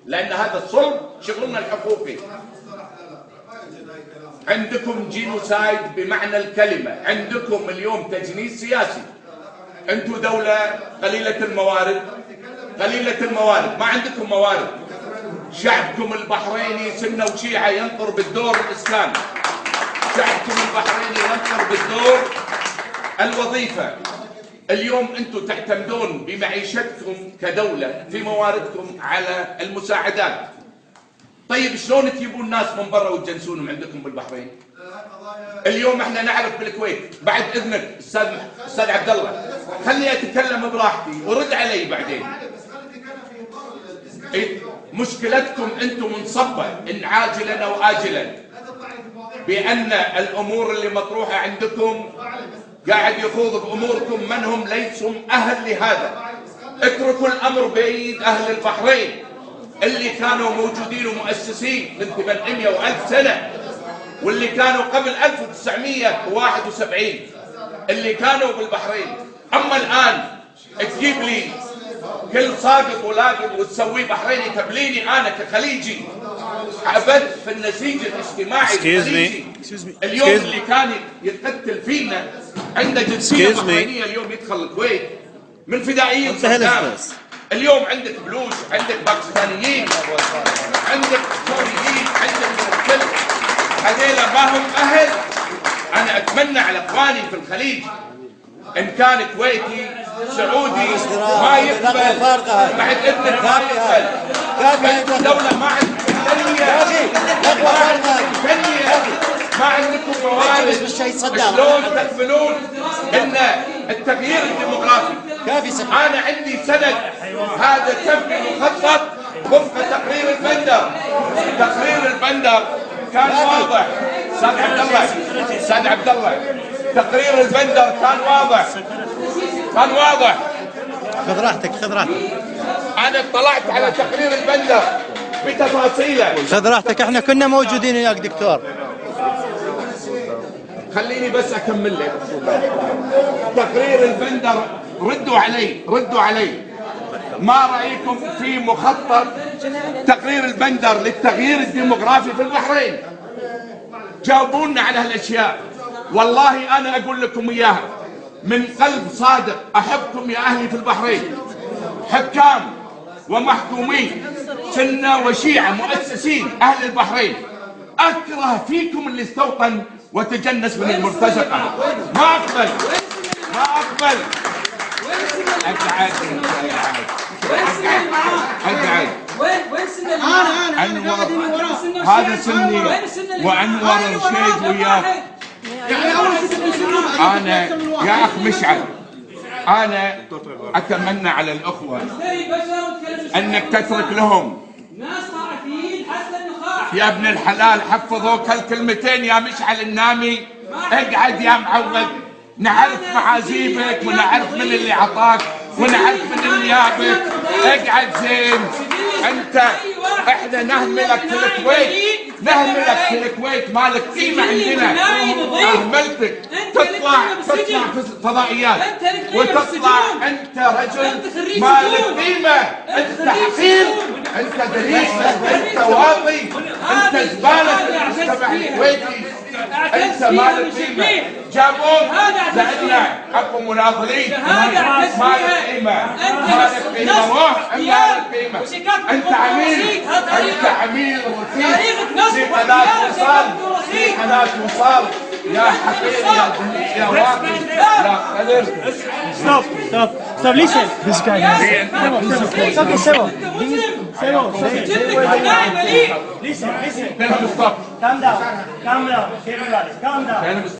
لأن هذا الصلب شغلنا الحقوقي. عندكم جينوسايد بمعنى الكلمة، عندكم اليوم تجنيس سياسي. أنتم دولة قليلة الموارد، قليلة الموارد، ما عندكم موارد. شعبكم البحريني سنة وشيعة ينطر بالدور الإسلامي، شعبكم البحريني ينطر بالدور الوظيفة. اليوم أنتم تعتمدون بمعيشتكم كدولة في مواردكم على المساعدات. طيب شلون تجيبون الناس من برا وتجنسونهم عندكم بالبحرين؟ اليوم احنا نعرف بالكويت، بعد اذنك استاذ عبد الله خليني اتكلم براحتي ورد علي بعدين. مشكلتكم انتم منصبه ان عاجلا او اجلا بان الامور اللي مطروحه عندكم قاعد يخوض باموركم من هم ليسوا اهل لهذا. اتركوا الامر بايد اهل البحرين اللي كانوا موجودين ومؤسسين من 800 و1000 سنه، واللي كانوا قبل 1971 اللي كانوا بالبحرين. اما الان تجيب لي كل ساقط ولاقط وتسويه بحريني تبليني انا كخليجي عبث في النسيج الاجتماعي الخليجي. اليوم اللي كان يتقتل فينا عنده جنسيه بحرينيه اليوم يدخل الكويت من فدائيين صدام. اليوم عندك بلوش، عندك باكستانيين، عندك سوريين، عندك كل هذيلا ما هم اهل. انا اتمنى على اخواني في الخليج ان كان كويتي سعودي ما يقبل بعد اذنك ما يقبل. الدولة ما عندكم فنية، ما عندكم موارد. شلون تقبلون ان التغيير الديموغرافي؟ انا عندي سند هذا تم مخطط وفق تقرير البندر. تقرير البندر كان واضح. استاذ عبد الله تقرير البندر كان واضح، كان واضح. خذ راحتك خذ راحتك. انا اطلعت على تقرير البندر بتفاصيله. خذ راحتك، احنا كنا موجودين وياك دكتور. خليني بس اكمل لك. تقرير البندر ردوا علي. ما رايكم في مخطط تقرير البندر للتغيير الديموغرافي في البحرين؟ جاوبونا على هالاشياء. والله انا اقول لكم اياها من قلب صادق. احبكم يا اهلي في البحرين، حكام ومحكومين سنه وشيعه مؤسسين اهل البحرين. اكره فيكم اللي استوطن وتجنس من المرتزقه. ما اقبل. اقعد هذا سني وانور رشيد وياك. انا يا اخ مشعل، انا اتمنى على الاخوه انك تترك لهم. يا ابن الحلال حفظوك هالكلمتين يا مشعل النامي. اقعد يا معوض، نعرف معازيبك ونعرف من اللي عطاك ونعرف من اللي جابك. اقعد زين. انت احنا نهملك في الكويت، نهملك في الكويت، مالك قيمه عندنا. اهملتك تطلع في الفضائيات وتطلع انت رجل مالك قيمه. انت حقير، انت دليل، انت واطي، انت زباله المجتمع الكويتي. انت مالك قيمه. جابوك لان حق مناضلين. مالك قيمه، مالك قيمه. روح مالك قيمه. انت عميل وفيك في قناه وصال يا حقير يا دليل يا واطي يا قدر. Stop, listen. This guy. Listen. Calm down, everybody. Calm down.